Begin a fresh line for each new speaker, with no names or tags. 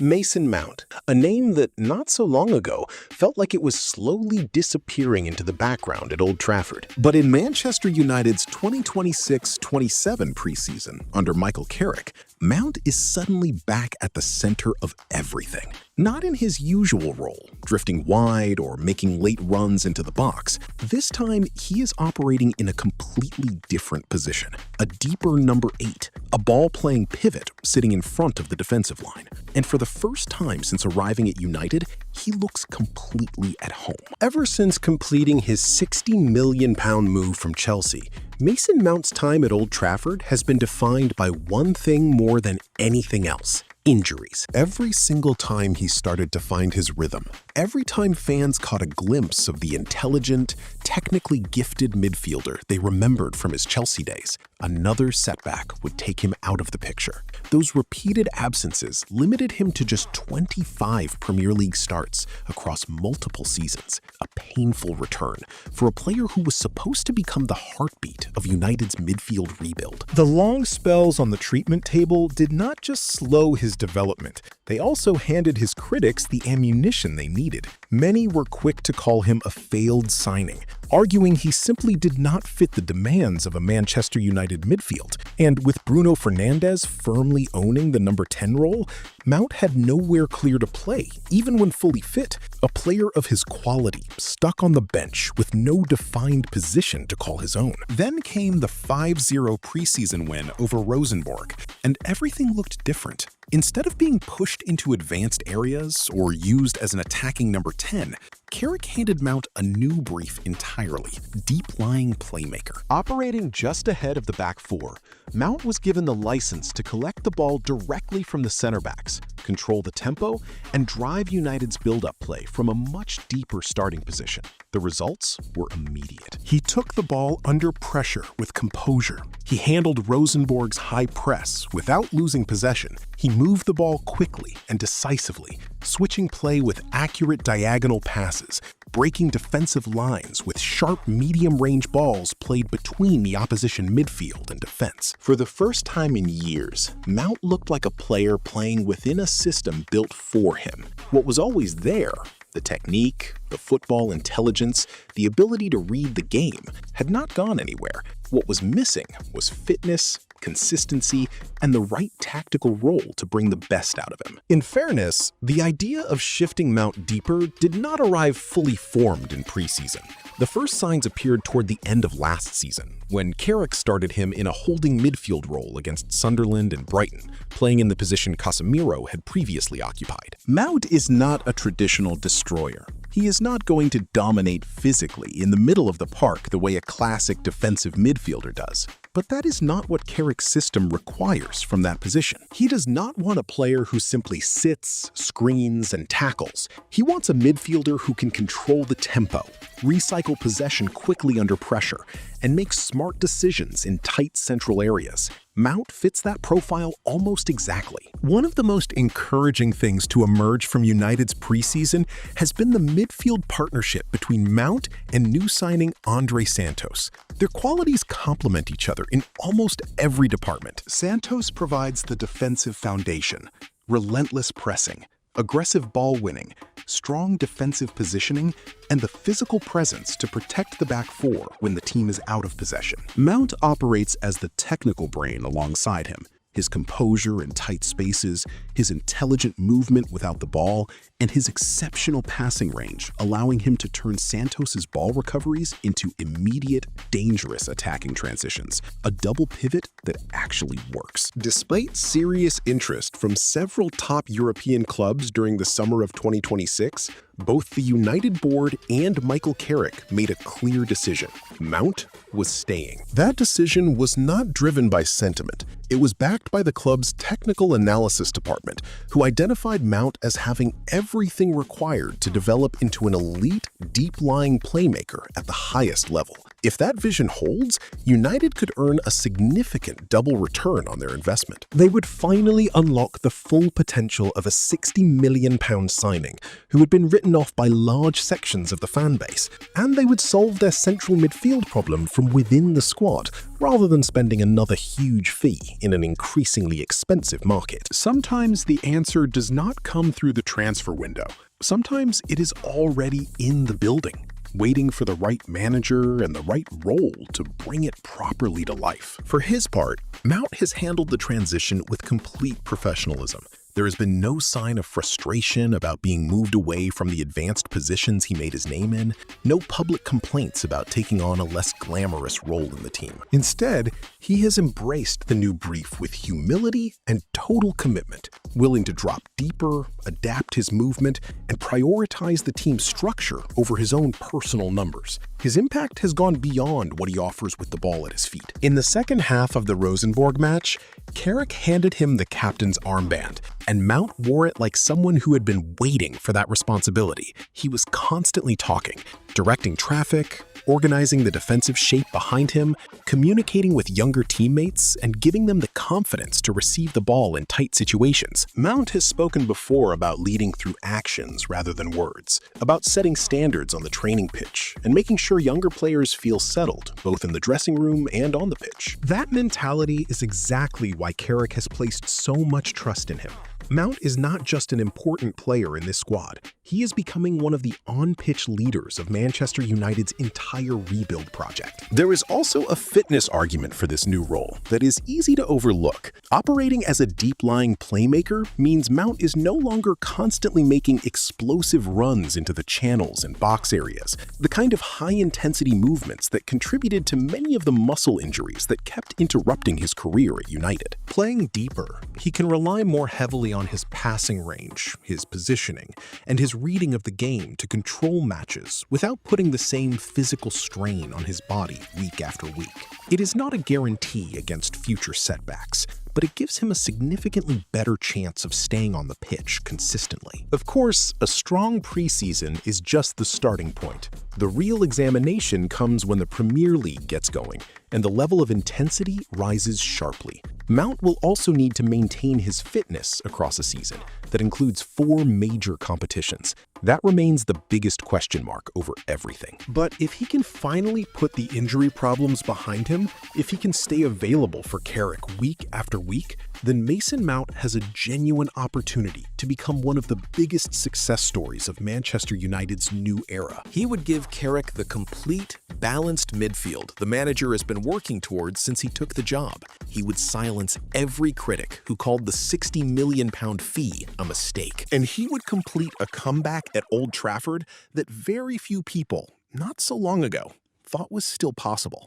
Mason Mount, a name that not so long ago felt like it was slowly disappearing into the background at Old Trafford. But in Manchester United's 2026-27 preseason under Michael Carrick, Mount is suddenly back at the center of everything. Not in his usual role, drifting wide or making late runs into the box. This time, he is operating in a completely different position. A deeper number 8, a ball-playing pivot sitting in front of the defensive line. And for the first time since arriving at United, he looks completely at home. Ever since completing his £60 million move from Chelsea, Mason Mount's time at Old Trafford has been defined by one thing more than anything else: injuries. Every single time he started to find his rhythm, every time fans caught a glimpse of the intelligent, technically gifted midfielder they remembered from his Chelsea days, another setback would take him out of the picture. Those repeated absences limited him to just 25 Premier League starts across multiple seasons, a painful return for a player who was supposed to become the heartbeat of United's midfield rebuild. The long spells on the treatment table did not just slow his development, they also handed his critics the ammunition they needed. Many were quick to call him a failed signing, arguing he simply did not fit the demands of a Manchester United midfield. And with Bruno Fernandes firmly owning the number 10 role, Mount had nowhere clear to play, even when fully fit. A player of his quality stuck on the bench with no defined position to call his own. Then came the 5-0 preseason win over Rosenborg, and everything looked different. Instead of being pushed into advanced areas or used as an attacking number 10, Carrick handed Mount a new brief entirely: deep-lying playmaker. Operating just ahead of the back four, Mount was given the license to collect the ball directly from the center backs, control the tempo, and drive United's build-up play from a much deeper starting position. The results were immediate. He took the ball under pressure with composure. He handled Rosenborg's high press without losing possession. He moved the ball quickly and decisively, switching play with accurate diagonal passes, breaking defensive lines with sharp medium-range balls played between the opposition midfield and defense. For the first time in years, Mount looked like a player playing within a system built for him. What was always there, the technique, the football intelligence, the ability to read the game, had not gone anywhere. What was missing was fitness, consistency, and the right tactical role to bring the best out of him. In fairness, the idea of shifting Mount deeper did not arrive fully formed in preseason. The first signs appeared toward the end of last season, when Carrick started him in a holding midfield role against Sunderland and Brighton, playing in the position Casemiro had previously occupied. Mount is not a traditional destroyer. He is not going to dominate physically in the middle of the park the way a classic defensive midfielder does. But that is not what Carrick's system requires from that position. He does not want a player who simply sits, screens, and tackles. He wants a midfielder who can control the tempo, recycle possession quickly under pressure, and make smart decisions in tight central areas. Mount fits that profile almost exactly. One of the most encouraging things to emerge from United's preseason has been the midfield partnership between Mount and new signing Andre Santos. Their qualities complement each other in almost every department. Santos provides the defensive foundation, relentless pressing, aggressive ball winning, strong defensive positioning, and the physical presence to protect the back four when the team is out of possession. Mount operates as the technical brain alongside him. His composure in tight spaces, his intelligent movement without the ball, and his exceptional passing range, allowing him to turn Santos's ball recoveries into immediate, dangerous attacking transitions, a double pivot that actually works. Despite serious interest from several top European clubs during the summer of 2026, both the United board and Michael Carrick made a clear decision. Mount was staying. That decision was not driven by sentiment. It was backed by the club's technical analysis department, who identified Mount as having everything required to develop into an elite, deep-lying playmaker at the highest level. If that vision holds, United could earn a significant double return on their investment. They would finally unlock the full potential of a £60 million signing who had been written off by large sections of the fan base, and they would solve their central midfield problem from within the squad, rather than spending another huge fee in an increasingly expensive market.
Sometimes the answer does not come through the transfer window. Sometimes it is already in the building, waiting for the right manager and the right role to bring it properly to life.
For his part, Mount has handled the transition with complete professionalism. There has been no sign of frustration about being moved away from the advanced positions he made his name in, no public complaints about taking on a less glamorous role in the team. Instead, he has embraced the new brief with humility and total commitment, willing to drop deeper, adapt his movement, and prioritize the team's structure over his own personal numbers. His impact has gone beyond what he offers with the ball at his feet. In the second half of the Rosenborg match, Carrick handed him the captain's armband, and Mount wore it like someone who had been waiting for that responsibility. He was constantly talking, directing traffic, organizing the defensive shape behind him, communicating with younger teammates, and giving them the confidence to receive the ball in tight situations. Mount has spoken before about leading through actions rather than words, about setting standards on the training pitch, and making sure younger players feel settled, both in the dressing room and on the pitch. That mentality is exactly why Carrick has placed so much trust in him. Mount is not just an important player in this squad. He is becoming one of the on-pitch leaders of Manchester United's entire rebuild project. There is also a fitness argument for this new role that is easy to overlook. Operating as a deep-lying playmaker means Mount is no longer constantly making explosive runs into the channels and box areas, the kind of high-intensity movements that contributed to many of the muscle injuries that kept interrupting his career at United. Playing deeper, he can rely more heavily on his passing range, his positioning, and his reading of the game to control matches without putting the same physical strain on his body week after week. It is not a guarantee against future setbacks, but it gives him a significantly better chance of staying on the pitch consistently. Of course, a strong preseason is just the starting point. The real examination comes when the Premier League gets going, and the level of intensity rises sharply. Mount will also need to maintain his fitness across a season that includes 4 major competitions. That remains the biggest question mark over everything. But if he can finally put the injury problems behind him, if he can stay available for Carrick week after week, then Mason Mount has a genuine opportunity to become one of the biggest success stories of Manchester United's new era. He would give Carrick the complete, balanced midfield the manager has been working towards since he took the job. He would silence every critic who called the £60 million fee a mistake. And he would complete a comeback at Old Trafford that very few people, not so long ago, thought was still possible.